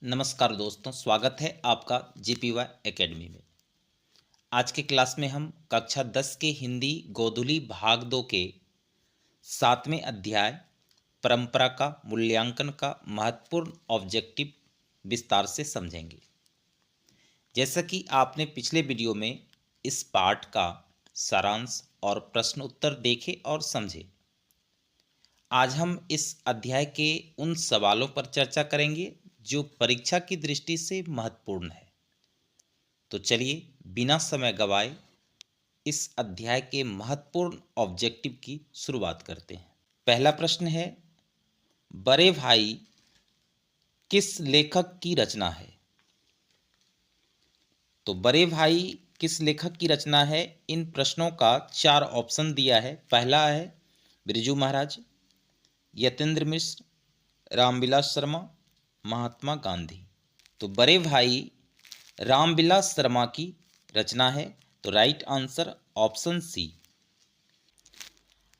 नमस्कार दोस्तों, स्वागत है आपका जीपीवाई एकेडमी में। आज के क्लास में हम कक्षा 10 के हिंदी गोधुली भाग 2 के 7वें अध्याय परंपरा का मूल्यांकन का महत्वपूर्ण ऑब्जेक्टिव विस्तार से समझेंगे। जैसा कि आपने पिछले वीडियो में इस पाठ का सारांश और प्रश्न उत्तर देखे और समझे, आज हम इस अध्याय के उन सवालों पर चर्चा करेंगे जो परीक्षा की दृष्टि से महत्वपूर्ण है। तो चलिए बिना समय गवाए इस अध्याय के महत्वपूर्ण ऑब्जेक्टिव की शुरुआत करते हैं। पहला प्रश्न है, बड़े भाई किस लेखक की रचना है? तो बड़े भाई किस लेखक की रचना है, इन प्रश्नों का 4 ऑप्शन दिया है। पहला है बिरजू महाराज, यतीन्द्र मिश्र, रामविलास शर्मा, महात्मा गांधी। तो बड़े भाई रामविलास शर्मा की रचना है, तो राइट आंसर ऑप्शन सी।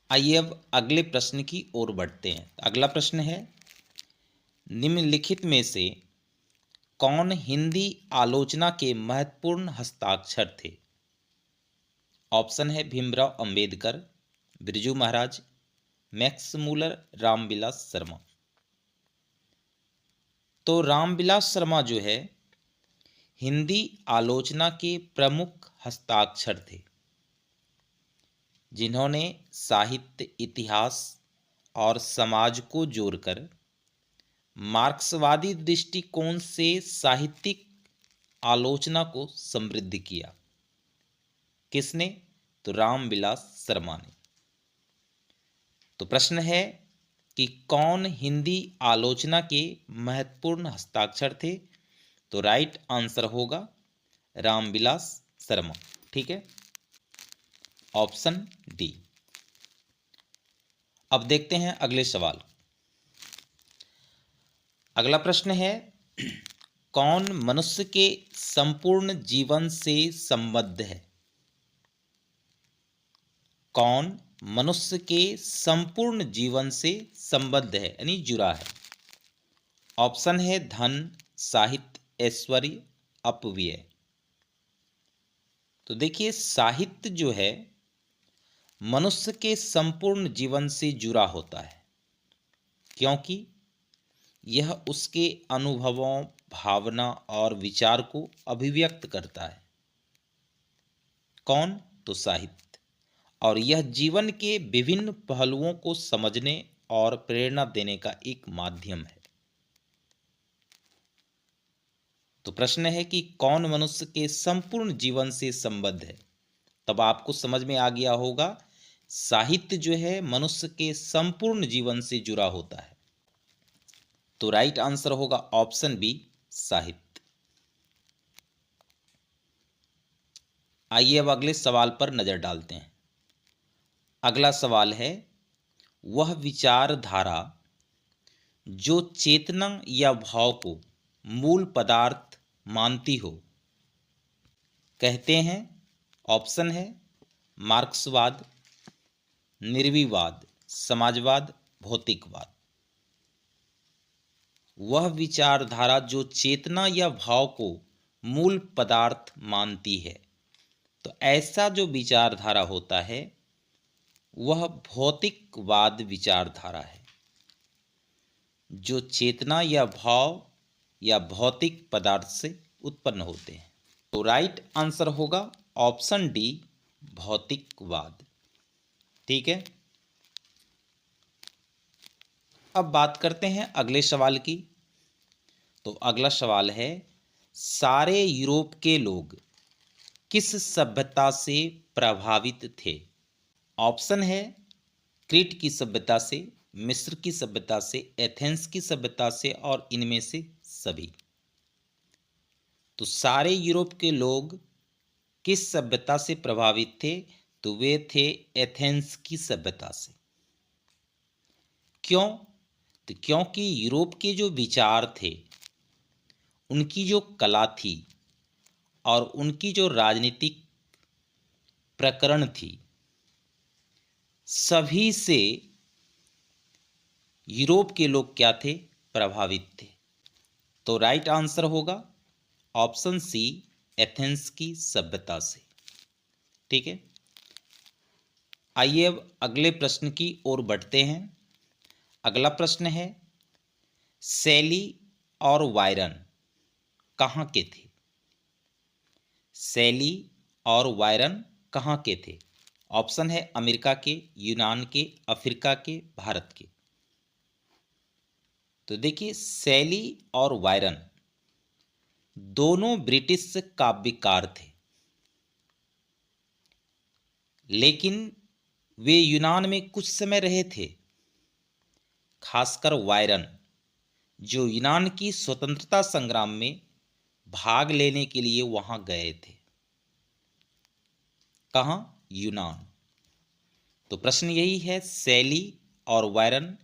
आइए अब अगले प्रश्न की ओर बढ़ते हैं। अगला प्रश्न है, निम्नलिखित में से कौन हिंदी आलोचना के महत्वपूर्ण हस्ताक्षर थे? ऑप्शन है भीमराव अंबेडकर, बिरजू महाराज, मैक्स मूलर, रामविलास शर्मा। तो रामविलास शर्मा जो है हिंदी आलोचना के प्रमुख हस्ताक्षर थे, जिन्होंने साहित्य, इतिहास और समाज को जोड़कर मार्क्सवादी दृष्टिकोण से साहित्यिक आलोचना को समृद्ध किया। किसने? तो रामविलास शर्मा ने। तो प्रश्न है कि कौन हिंदी आलोचना के महत्वपूर्ण हस्ताक्षर थे? तो राइट आंसर होगा रामविलास शर्मा। ठीक है, ऑप्शन डी। अब देखते हैं अगले सवाल। अगला प्रश्न है, कौन मनुष्य के संपूर्ण जीवन से संबद्ध है? कौन मनुष्य के संपूर्ण जीवन से संबद्ध है, यानी जुड़ा है? ऑप्शन है धन, साहित्य, ऐश्वर्य, अपव्यय। तो देखिए, साहित्य जो है मनुष्य के संपूर्ण जीवन से जुड़ा होता है, क्योंकि यह उसके अनुभवों, भावना और विचार को अभिव्यक्त करता है। कौन? तो साहित्य। और यह जीवन के विभिन्न पहलुओं को समझने और प्रेरणा देने का एक माध्यम है। तो प्रश्न है कि कौन मनुष्य के संपूर्ण जीवन से संबद्ध है? तब आपको समझ में आ गया होगा, साहित्य जो है मनुष्य के संपूर्ण जीवन से जुड़ा होता है। तो राइट आंसर होगा ऑप्शन बी, साहित्य। आइए अब अगले सवाल पर नजर डालते हैं। अगला सवाल है, वह विचारधारा जो चेतना या भाव को मूल पदार्थ मानती हो, कहते हैं? ऑप्शन है मार्क्सवाद, निर्विवाद, समाजवाद, भौतिकवाद। वह विचारधारा जो चेतना या भाव को मूल पदार्थ मानती है, तो ऐसा जो विचारधारा होता है वह भौतिकवाद विचारधारा है, जो चेतना या भाव या भौतिक पदार्थ से उत्पन्न होते हैं। तो राइट आंसर होगा ऑप्शन डी, भौतिकवाद। ठीक है, अब बात करते हैं अगले सवाल की। तो अगला सवाल है, सारे यूरोप के लोग किस सभ्यता से प्रभावित थे? ऑप्शन है क्रीट की सभ्यता से, मिस्र की सभ्यता से, एथेंस की सभ्यता से और इनमें से सभी। तो सारे यूरोप के लोग किस सभ्यता से प्रभावित थे? तो वे थे एथेंस की सभ्यता से। क्यों? तो क्योंकि यूरोप के जो विचार थे, उनकी जो कला थी और उनकी जो राजनीतिक प्रकरण थी, सभी से यूरोप के लोग क्या थे? प्रभावित थे। तो राइट आंसर होगा ऑप्शन सी, एथेंस की सभ्यता से। ठीक है, आइए अब अगले प्रश्न की ओर बढ़ते हैं। अगला प्रश्न है, शैली और वायरन कहाँ के थे? शैली और वायरन कहाँ के थे? ऑप्शन है अमेरिका के, यूनान के, अफ्रीका के, भारत के। तो देखिए, शैली और वायरन दोनों ब्रिटिश काव्यकार थे, लेकिन वे यूनान में कुछ समय रहे थे। खासकर वायरन, जो यूनान की स्वतंत्रता संग्राम में भाग लेने के लिए वहां गए थे। कहाँ? यूनान। तो प्रश्न यही है, शैली और वायरन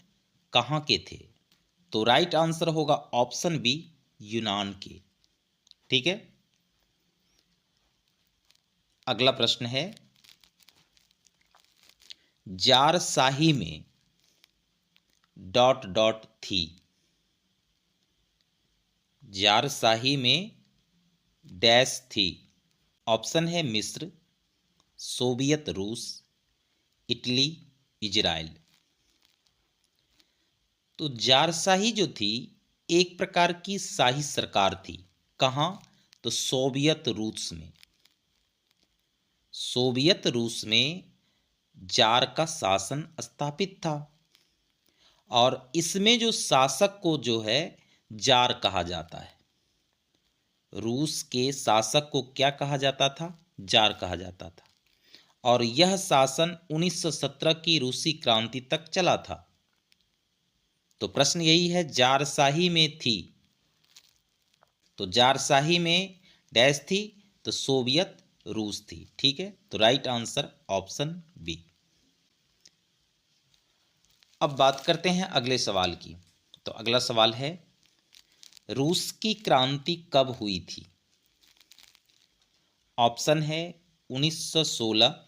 कहाँ के थे? तो राइट आंसर होगा ऑप्शन बी, यूनान के। ठीक है, अगला प्रश्न है, जारशाही में डॉट डॉट थी। जारशाही में डैश थी। ऑप्शन है मिस्र, सोवियत रूस, इटली, इजराइल। तो जारशाही जो थी एक प्रकार की शाही सरकार थी। कहाँ? तो सोवियत रूस में। सोवियत रूस में जार का शासन स्थापित था, और इसमें जो शासक को जो है जार कहा जाता है। रूस के शासक को क्या कहा जाता था? जार कहा जाता था। और यह शासन 1917 की रूसी क्रांति तक चला था। तो प्रश्न यही है, जारशाही में थी, तो जारशाही में डैश थी, तो सोवियत रूस थी। ठीक है, तो राइट आंसर ऑप्शन बी। अब बात करते हैं अगले सवाल की। तो अगला सवाल है, रूस की क्रांति कब हुई थी? ऑप्शन है 1916,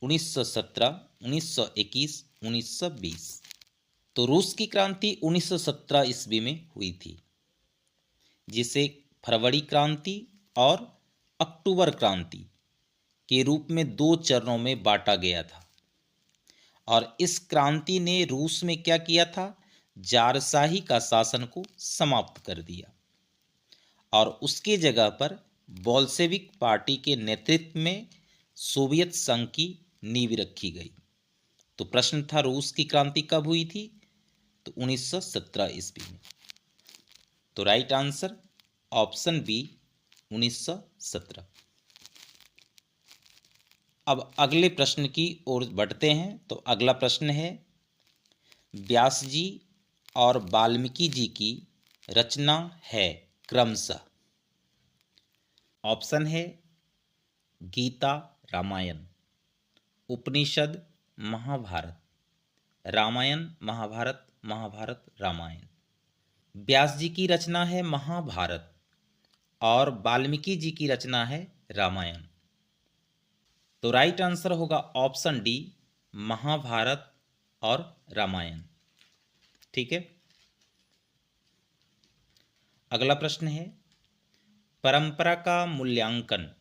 1917, 1921, 1920। तो रूस की क्रांति 1917 ईस्वी में हुई थी, जिसे फरवरी क्रांति और अक्टूबर क्रांति के रूप में दो चरणों में बांटा गया था। और इस क्रांति ने रूस में क्या किया था? जारशाही का शासन को समाप्त कर दिया, और उसके जगह पर बोल्शेविक पार्टी के नेतृत्व में सोवियत संघ की नींव रखी गई। तो प्रश्न था, रूस की क्रांति कब हुई थी? तो 1917 ईस्वी में। तो राइट आंसर ऑप्शन बी, 1917। अब अगले प्रश्न की ओर बढ़ते हैं। तो अगला प्रश्न है, व्यास जी और वाल्मीकि जी की रचना है क्रमशः। ऑप्शन है गीता, रामायण, उपनिषद, महाभारत, रामायण, महाभारत, महाभारत, रामायण। व्यास जी की रचना है महाभारत और वाल्मीकि जी की रचना है रामायण। तो राइट आंसर होगा ऑप्शन डी, महाभारत और रामायण। ठीक है, अगला प्रश्न है, परंपरा का मूल्यांकन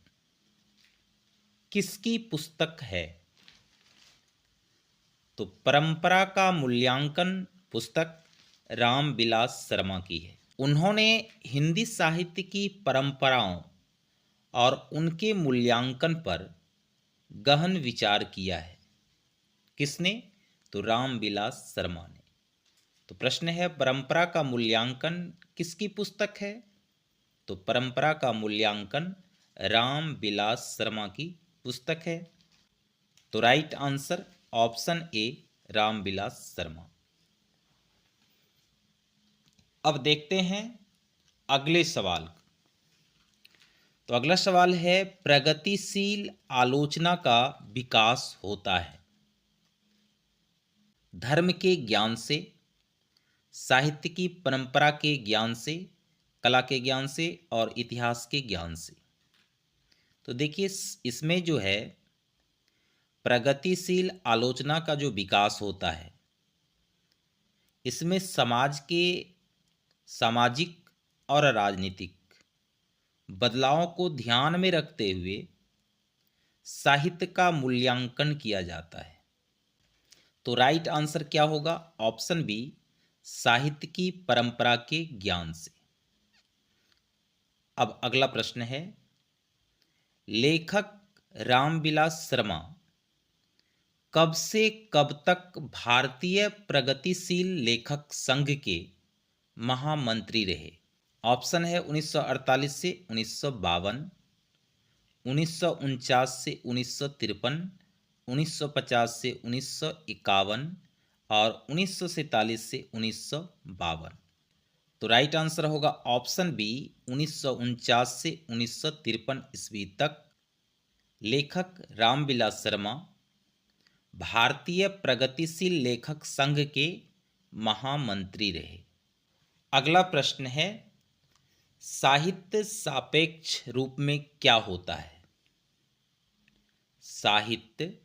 किसकी पुस्तक है? तो परंपरा का मूल्यांकन पुस्तक रामविलास शर्मा की है। उन्होंने हिंदी साहित्य की परंपराओं और उनके मूल्यांकन पर गहन विचार किया है। किसने? तो रामविलास शर्मा ने। तो प्रश्न है, परंपरा का मूल्यांकन किसकी पुस्तक है? तो परंपरा का मूल्यांकन रामविलास शर्मा की पुस्तक है। तो right answer option A, Ramvilas Sharma. अब देखते हैं अगले सवाल। तो अगला सवाल है, प्रगतिशील आलोचना का विकास होता है धर्म के ज्ञान से, साहित्य की परंपरा के ज्ञान से, कला के ज्ञान से और इतिहास के ज्ञान से। तो देखिए, इसमें जो है प्रगतिशील आलोचना का जो विकास होता है, इसमें समाज के सामाजिक और राजनीतिक बदलावों को ध्यान में रखते हुए साहित्य का मूल्यांकन किया जाता है। तो राइट आंसर क्या होगा? ऑप्शन बी, साहित्य की परंपरा के ज्ञान से। अब अगला प्रश्न है, लेखक रामविलास शर्मा कब से कब तक भारतीय प्रगतिशील लेखक संघ के महामंत्री रहे? ऑप्शन है 1948 से 1952, 1949 से 1953, 1950 से 1951 और 1947 से 1952। तो राइट आंसर होगा ऑप्शन बी, 1949 से 1953 ईस्वी तक लेखक रामविलास शर्मा भारतीय प्रगतिशील लेखक संघ के महामंत्री रहे। अगला प्रश्न है, साहित्य सापेक्ष रूप में क्या होता है? साहित्य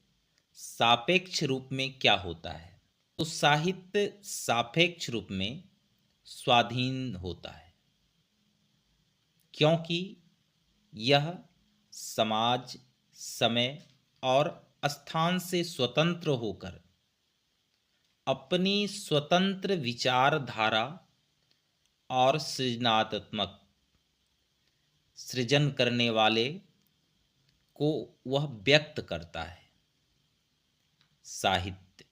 सापेक्ष रूप में क्या होता है? तो साहित्य सापेक्ष रूप में स्वाधीन होता है, क्योंकि यह समाज, समय और स्थान से स्वतंत्र होकर अपनी स्वतंत्र विचारधारा और सृजनात्मक सृजन करने वाले को वह व्यक्त करता है। साहित्य,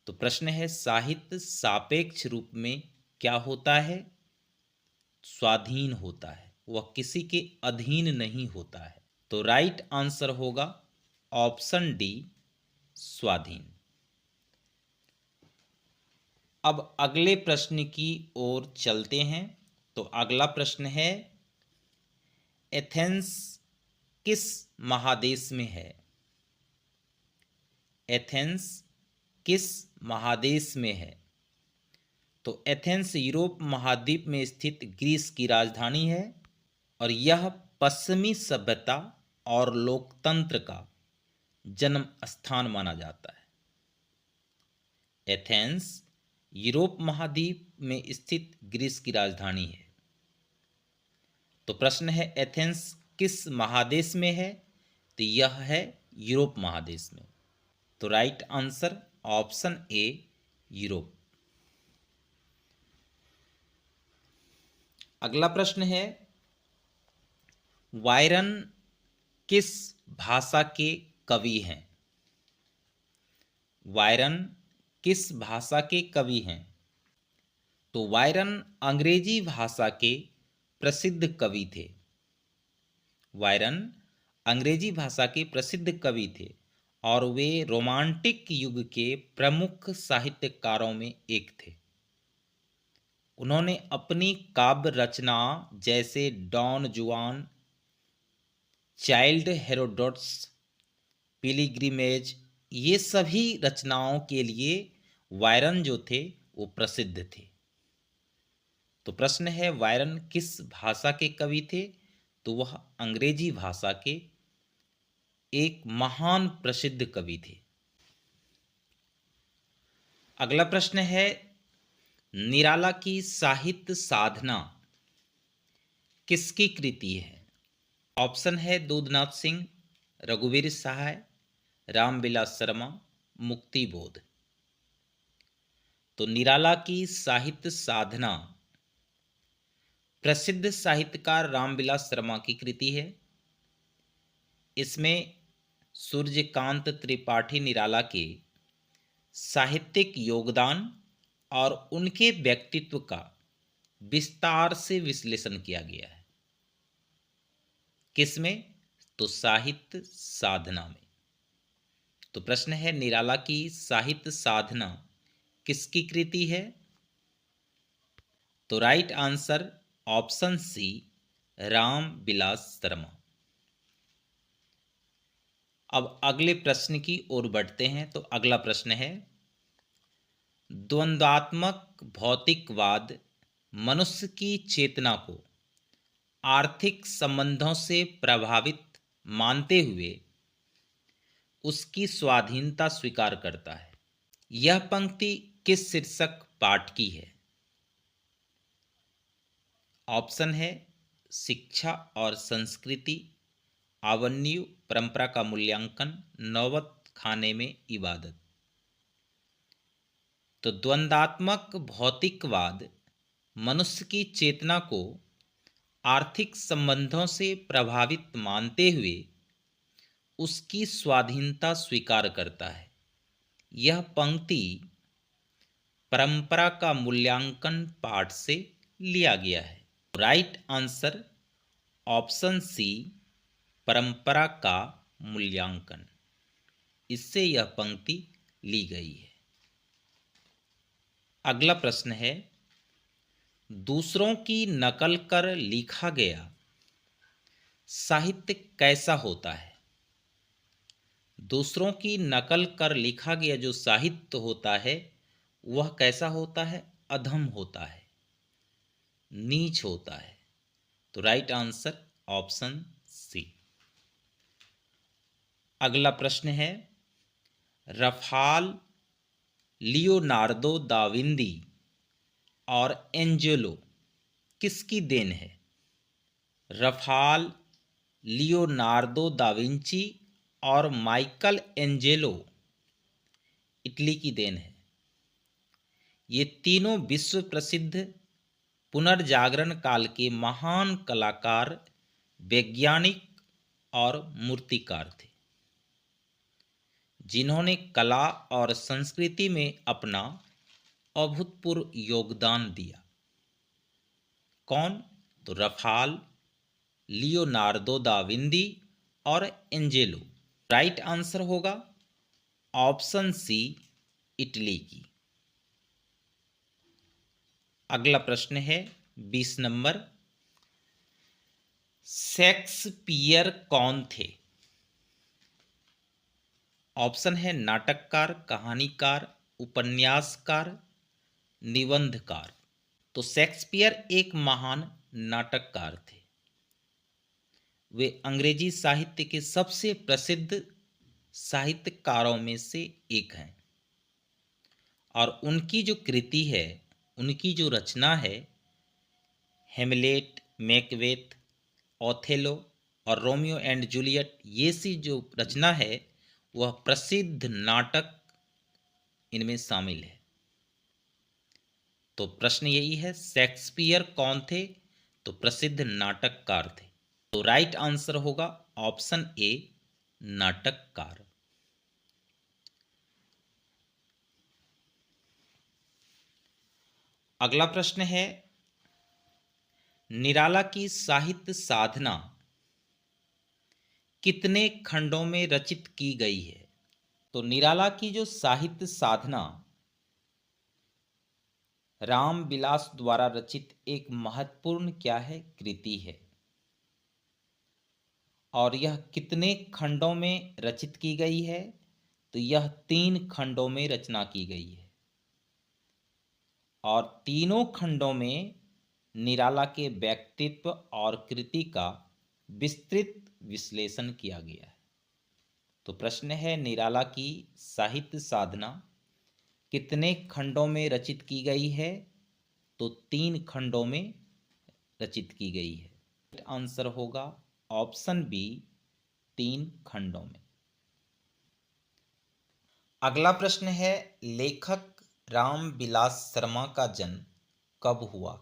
तो प्रश्न है, साहित्य सापेक्ष रूप में क्या होता है? स्वाधीन होता है, वह किसी के अधीन नहीं होता है। तो राइट आंसर होगा ऑप्शन डी, स्वाधीन। अब अगले प्रश्न की ओर चलते हैं। तो अगला प्रश्न है, एथेंस किस महादेश में है? एथेंस किस महादेश में है? तो एथेंस यूरोप महाद्वीप में स्थित ग्रीस की राजधानी है और यह पश्चिमी सभ्यता और लोकतंत्र का जन्म स्थान माना जाता है। एथेंस यूरोप महाद्वीप में स्थित ग्रीस की राजधानी है। तो प्रश्न है, एथेंस किस महादेश में है? तो यह है यूरोप महादेश में। तो right answer option A, Europe. अगला प्रश्न है, वायरन किस भाषा के कवि हैं? वायरन किस भाषा के कवि हैं? तो वायरन अंग्रेजी भाषा के प्रसिद्ध कवि थे। वायरन अंग्रेजी भाषा के प्रसिद्ध कवि थे और वे रोमांटिक युग के प्रमुख साहित्यकारों में एक थे। उन्होंने अपनी काव्य रचना जैसे डॉन जुआन, चाइल्ड हेरोडोट्स, पिलिग्रिमेज, ये सभी रचनाओं के लिए वायरन जो थे वो प्रसिद्ध थे। तो प्रश्न है, वायरन किस भाषा के कवि थे? तो वह अंग्रेजी भाषा के एक महान प्रसिद्ध कवि थे। अगला प्रश्न है, निराला की साहित्य साधना किसकी कृति है? ऑप्शन है दूधनाथ सिंह, रघुवीर सहाय, रामविलास शर्मा, मुक्तिबोध। तो निराला की साहित्य साधना प्रसिद्ध साहित्यकार रामविलास शर्मा की कृति है। इसमें सूर्यकांत त्रिपाठी निराला के साहित्यिक योगदान और उनके व्यक्तित्व का विस्तार से विश्लेषण किया गया है। किसमें? तो साहित्य साधना में। तो प्रश्न है, निराला की साहित्य साधना किसकी कृति है? तो right answer option C, Ramvilas Sharma. अब अगले प्रश्न की ओर बढ़ते हैं। तो अगला प्रश्न है, द्वंद्वात्मक भौतिकवाद मनुष्य की चेतना को आर्थिक संबंधों से प्रभावित मानते हुए उसकी स्वाधीनता स्वीकार करता है। यह पंक्ति किस शीर्षक पाठ की है? ऑप्शन है शिक्षा और संस्कृति, आवन्यू परंपरा का मूल्यांकन, नौबत खाने में इबादत। तो द्वंद्वात्मक भौतिकवाद मनुष्य की चेतना को आर्थिक संबंधों से प्रभावित मानते हुए उसकी स्वाधीनता स्वीकार करता है। यह पंक्ति परंपरा का मूल्यांकन पाठ से लिया गया है। राइट आंसर ऑप्शन सी, परंपरा का मूल्यांकन, इससे यह पंक्ति ली गई है। अगला प्रश्न है, दूसरों की नकल कर लिखा गया साहित्य कैसा होता है? दूसरों की नकल कर लिखा गया जो साहित्य होता है वह कैसा होता है? अधम होता है, नीच होता है। तो राइट आंसर ऑप्शन सी। अगला प्रश्न है, रफाल, लियोनार्दो दा विंची और एंजेलो किसकी देन है? रफाल, लियोनार्दो दा विंची और माइकल एंजेलो इटली की देन है। ये तीनों विश्व प्रसिद्ध पुनर्जागरण काल के महान कलाकार, वैज्ञानिक और मूर्तिकार थे, जिन्होंने कला और संस्कृति में अपना अभूतपूर्व योगदान दिया। कौन? तो रफाल, लियोनार्दो दा विंची और एंजेलो। राइट आंसर होगा ऑप्शन सी, इटली की। अगला प्रश्न है 20 नंबर, शेक्सपियर कौन थे? ऑप्शन है नाटककार, कहानीकार, उपन्यासकार, निबंधकार। तो शेक्सपियर एक महान नाटककार थे। वे अंग्रेजी साहित्य के सबसे प्रसिद्ध साहित्यकारों में से एक हैं और उनकी जो कृति है, उनकी जो रचना है, हेमलेट, मैकबेथ, ओथेलो और रोमियो एंड जूलियट, ये सी जो रचना है वह प्रसिद्ध नाटक इनमें शामिल है। तो प्रश्न यही है, शेक्सपियर कौन थे? तो प्रसिद्ध नाटककार थे। तो राइट आंसर होगा ऑप्शन ए, नाटककार। अगला प्रश्न है, निराला की साहित्य साधना कितने खंडों में रचित की गई है? तो निराला की जो साहित्य साधना रामविलास द्वारा रचित एक महत्वपूर्ण क्या है? कृति है। और यह कितने खंडों में रचित की गई है? तो यह 3 खंडों में रचना की गई है और तीनों खंडों में निराला के व्यक्तित्व और कृति का विस्तृत विश्लेषण किया गया है। तो प्रश्न है, निराला की साहित्य साधना कितने खंडों में रचित की गई है? तो 3 खंडों में रचित की गई है। आंसर होगा ऑप्शन बी, 3 खंडों में। अगला प्रश्न है, लेखक रामविलास शर्मा का जन्म कब हुआ?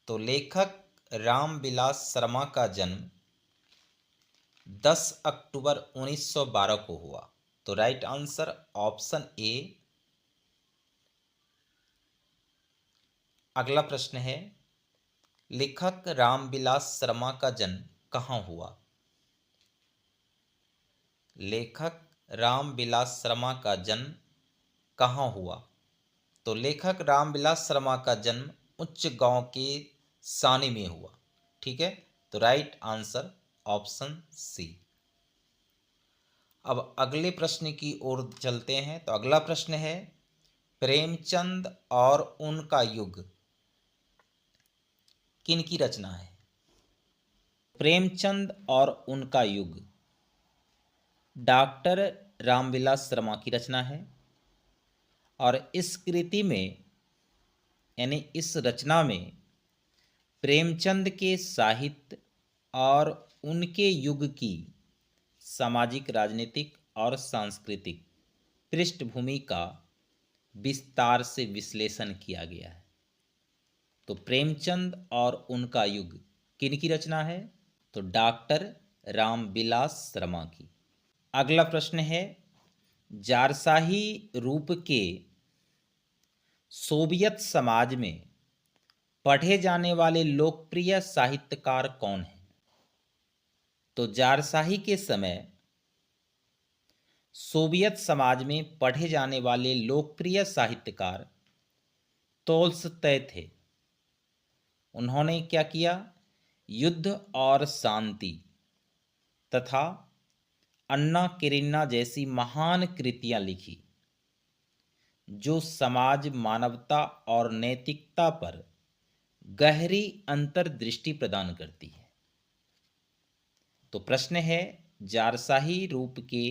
तो लेखक रामविलास शर्मा का जन्म 10 अक्टूबर 1912 को हुआ। तो राइट आंसर ऑप्शन ए। अगला प्रश्न है, लेखक रामविलास शर्मा का जन्म कहाँ हुआ? लेखक रामविलास शर्मा का जन्म कहाँ हुआ? तो लेखक रामविलास शर्मा का जन्म उच्च गांव के सानी में हुआ। ठीक है, तो राइट आंसर ऑप्शन सी। अब अगले प्रश्न की ओर चलते हैं। तो अगला प्रश्न है, प्रेमचंद और उनका युग किन की रचना है? प्रेमचंद और उनका युग डॉक्टर रामविलास शर्मा की रचना है और इस कृति में यानी इस रचना में प्रेमचंद के साहित्य और उनके युग की सामाजिक, राजनीतिक और सांस्कृतिक पृष्ठभूमि का विस्तार से विश्लेषण किया गया है। तो प्रेमचंद और उनका युग किन की रचना है? तो डॉक्टर रामविलास शर्मा की। अगला प्रश्न है, जारशाही रूप के सोवियत समाज में पढ़े जाने वाले लोकप्रिय साहित्यकार कौन हैं? तो जारशाही के समय सोवियत समाज में पढ़े जाने वाले लोकप्रिय साहित्यकार तोल्स्ताय थे। उन्होंने क्या किया? युद्ध और शांति तथा अन्ना केरेनिना जैसी महान कृतियां लिखी, जो समाज, मानवता और नैतिकता पर गहरी अंतर्दृष्टि प्रदान करती है। तो प्रश्न है, जारशाही रूप के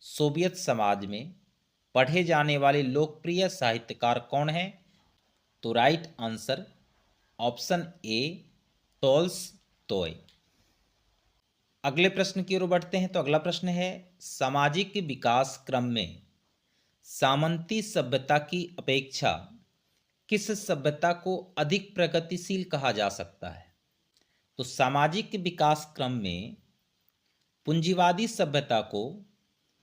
सोवियत समाज में पढ़े जाने वाले लोकप्रिय साहित्यकार कौन हैं? तो right answer option A, Tolstoy. अगले प्रश्न की ओर बढ़ते हैं। तो अगला प्रश्न है, सामाजिक विकास क्रम में सामंती सभ्यता की अपेक्षा किस सभ्यता को अधिक प्रगतिशील कहा जा सकता है? तो सामाजिक विकास क्रम में पूंजीवादी सभ्यता को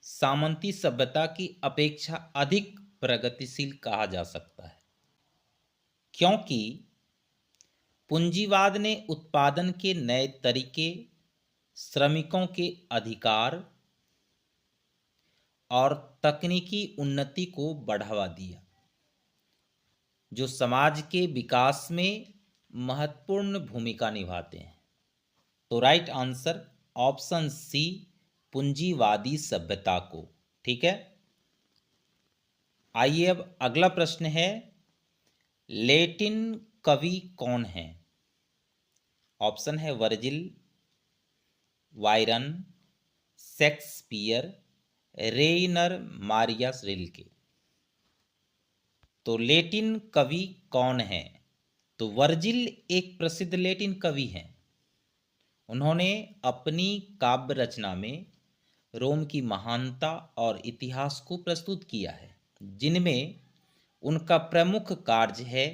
सामंती सभ्यता की अपेक्षा अधिक प्रगतिशील कहा जा सकता है, क्योंकि पूंजीवाद ने उत्पादन के नए तरीके, श्रमिकों के अधिकार और तकनीकी उन्नति को बढ़ावा दिया, जो समाज के विकास में महत्वपूर्ण भूमिका निभाते हैं। तो राइट आंसर ऑप्शन सी, पूंजीवादी सभ्यता को। ठीक है, आइए अब अगला प्रश्न है, लैटिन कवि कौन है? ऑप्शन है Virgil, Byron, Shakespeare, Rainer Maria Rilke. तो लैटिन कवि कौन है? तो वर्जिल एक प्रसिद्ध लैटिन कवि हैं। उन्होंने अपनी काव्य रचना में रोम की महानता और इतिहास को प्रस्तुत किया है, जिनमें उनका प्रमुख कार्य है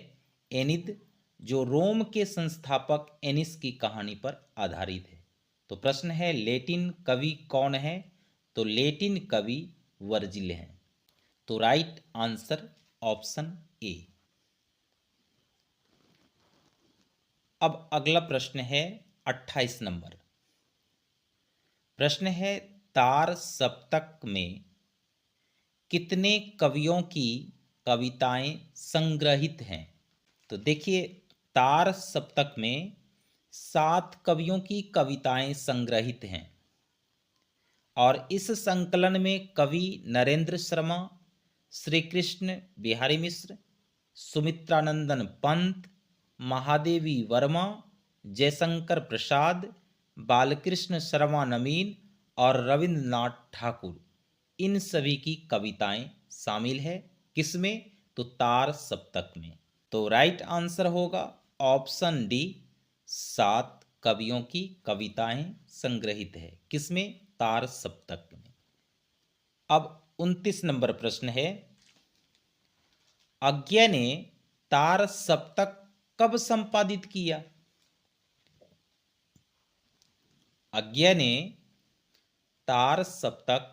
एनिद, जो रोम के संस्थापक एनिस की कहानी पर आधारित है। तो प्रश्न है, लैटिन कवि कौन है? तो लैटिन कवि वर्जिल हैं। तो राइट आंसर ऑप्शन ए। अब अगला प्रश्न है 28 नंबर। प्रश्न है, तार सप्तक में कितने कवियों की कविताएं संग्रहित हैं? तो देखिए, तार सप्तक में 7 कवियों की कविताएं संग्रहित हैं और इस संकलन में कवि नरेंद्र शर्मा, श्री कृष्ण बिहारी मिश्र, सुमित्रानंदन पंत, महादेवी वर्मा, जयशंकर प्रसाद, बालकृष्ण शर्मा नवीन और रविंद्रनाथ ठाकुर, इन सभी की कविताएं शामिल है। किसमें? तो तार सप्तक में। तो राइट आंसर होगा ऑप्शन डी, 7 कवियों की कविताएं संग्रहित है। किसमें? तार सप्तक में। अब 29 नंबर प्रश्न है, अज्ञे ने तार सप्तक कब संपादित किया? अज्ञे ने तार सप्तक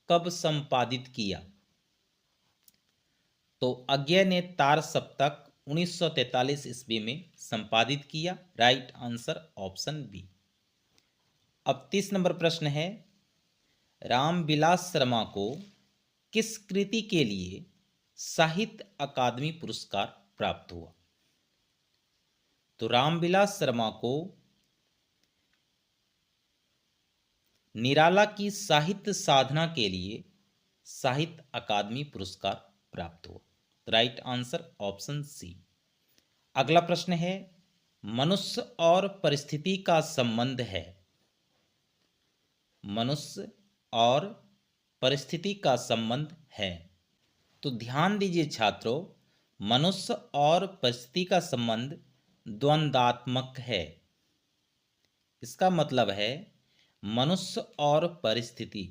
कब संपादित किया? तो अज्ञे ने तार सप्तक 1943 ईस्वी में संपादित किया। Right answer option B. अब 30 नंबर प्रश्न है, रामविलास शर्मा को किस कृति के लिए साहित्य अकादमी पुरस्कार प्राप्त हुआ? तो रामविलास शर्मा को निराला की साहित्य साधना के लिए साहित्य अकादमी पुरस्कार प्राप्त हुआ। Right answer option C. अगला प्रश्न है, मनुष्य और परिस्थिति का संबंध है। मनुष्य और परिस्थिति का संबंध है। तो ध्यान दीजिए छात्रों, मनुष्य और परिस्थिति का संबंध द्वंद्वात्मक है। इसका मतलब है मनुष्य और परिस्थिति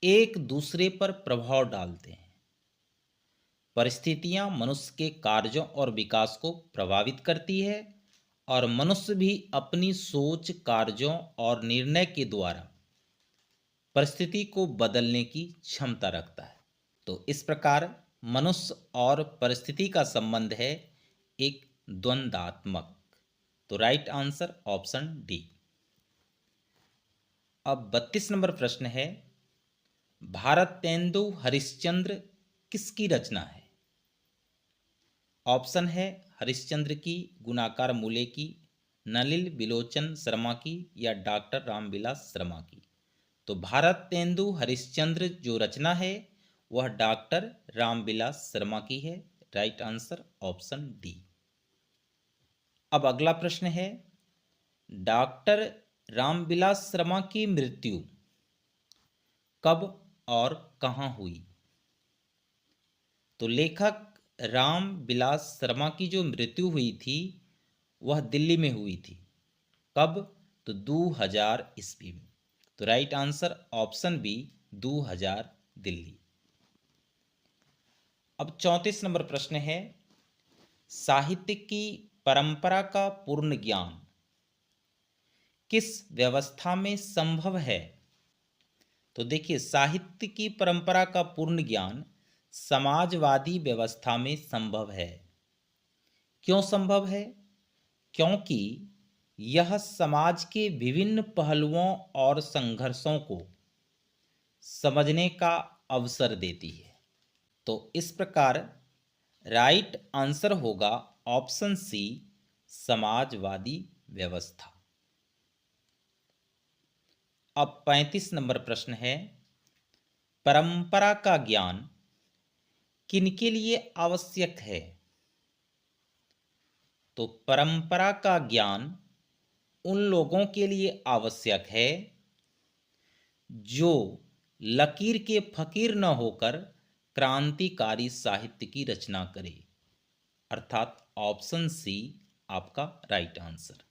एक दूसरे पर प्रभाव डालते हैं। परिस्थितियां मनुष्य के कार्यों और विकास को प्रभावित करती है और मनुष्य भी अपनी सोच, कार्यों और निर्णय के द्वारा परिस्थिति को बदलने की क्षमता रखता है। तो इस प्रकार मनुष्य और परिस्थिति का संबंध है एक द्वंद्वात्मक। तो राइट आंसर ऑप्शन डी। अब 32 नंबर प्रश्न है, भारतेंदु हरिश्चंद्र किसकी रचना है? ऑप्शन है हरिश्चंद्र की, गुणाकार मूले की, नलिल बिलोचन शर्मा की या डॉक्टर रामविलास शर्मा की। तो भारतेंदु हरिश्चंद्र जो रचना है वह डॉक्टर रामविलास शर्मा की है। Right answer option D. अब अगला प्रश्न है, डॉक्टर रामविलास शर्मा की मृत्यु कब और कहाँ हुई? तो लेखक रामविलास शर्मा की जो मृत्यु हुई थी वह दिल्ली में हुई थी। कब? तो 2000 ईस्वी में। तो right answer option B 2000 Delhi. अब 34 नंबर प्रश्न है, साहित्य की परंपरा का पूर्ण ज्ञान किस व्यवस्था में संभव है? तो देखिए, साहित्य की परंपरा का पूर्ण ज्ञान समाजवादी व्यवस्था में संभव है। क्यों संभव है? क्योंकि यह समाज के विभिन्न पहलुओं और संघर्षों को समझने का अवसर देती है। तो इस प्रकार राइट आंसर होगा ऑप्शन सी समाजवादी व्यवस्था। अब 35 नंबर प्रश्न है, परंपरा का ज्ञान किनके लिए आवश्यक है? तो परंपरा का ज्ञान उन लोगों के लिए आवश्यक है जो लकीर के फकीर न होकर क्रांतिकारी साहित्य की रचना करे। अर्थात ऑप्शन सी आपका राइट आंसर।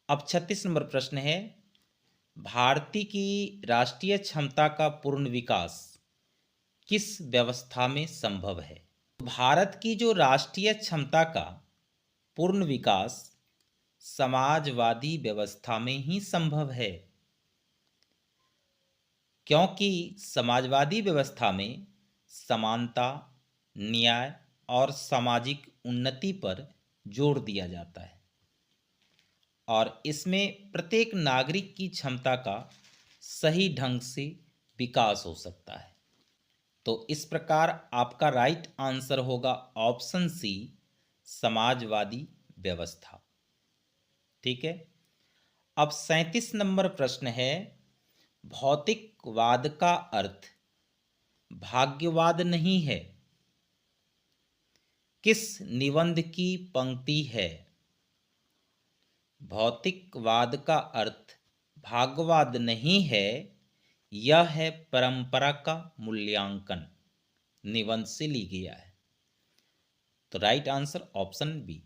अब 36 नंबर प्रश्न है, भारतीय की राष्ट्रीय क्षमता का पूर्ण विकास किस व्यवस्था में संभव है? भारत की जो राष्ट्रीय क्षमता का पूर्ण विकास समाजवादी व्यवस्था में ही संभव है, क्योंकि समाजवादी व्यवस्था में समानता, न्याय और सामाजिक उन्नति पर जोर दिया जाता है और इसमें प्रत्येक नागरिक की क्षमता का सही ढंग से विकास हो सकता है। तो इस प्रकार आपका राइट आंसर होगा ऑप्शन सी समाजवादी व्यवस्था। ठीक है। अब 37 नंबर प्रश्न है, भौतिकवाद का अर्थ भाग्यवाद नहीं है, किस निबंध की पंक्ति है? भौतिकवाद का अर्थ भाग्यवाद नहीं है, यह है परंपरा का मूल्यांकन, निबंध से ली गया है। तो राइट आंसर ऑप्शन बी।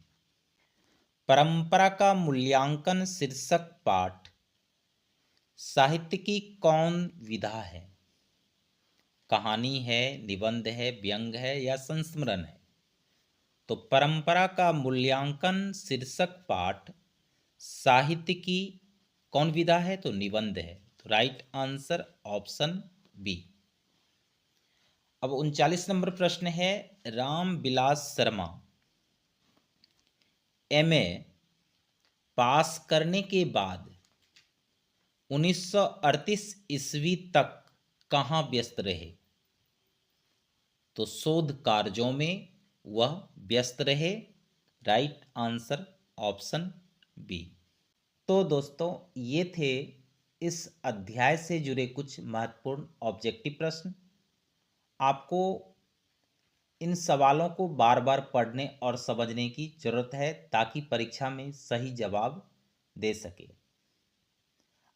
परंपरा का मूल्यांकन शीर्षक पाठ साहित्य की कौन विधा है? कहानी है, निबंध है, व्यंग है या संस्मरण है? तो परंपरा का मूल्यांकन शीर्षक पाठ साहित्य की कौन विधा है? तो निबंध है। तो राइट आंसर ऑप्शन बी। अब 39 नंबर प्रश्न है, रामविलास शर्मा एमए पास करने के बाद 1938 ईस्वी तक कहाँ व्यस्त रहे? तो शोध कार्यों में वह व्यस्त रहे। Right answer option B. तो दोस्तों, ये थे इस अध्याय से जुड़े कुछ महत्वपूर्ण ऑब्जेक्टिव प्रश्न। आपको इन सवालों को बार बार पढ़ने और समझने की जरूरत है ताकि परीक्षा में सही जवाब दे सके।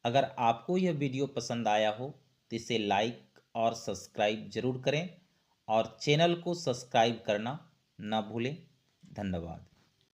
अगर आपको यह वीडियो पसंद आया हो तो इसे लाइक और सब्सक्राइब जरूर करें और चैनल को सब्सक्राइब करना ना भूलें। धन्यवाद।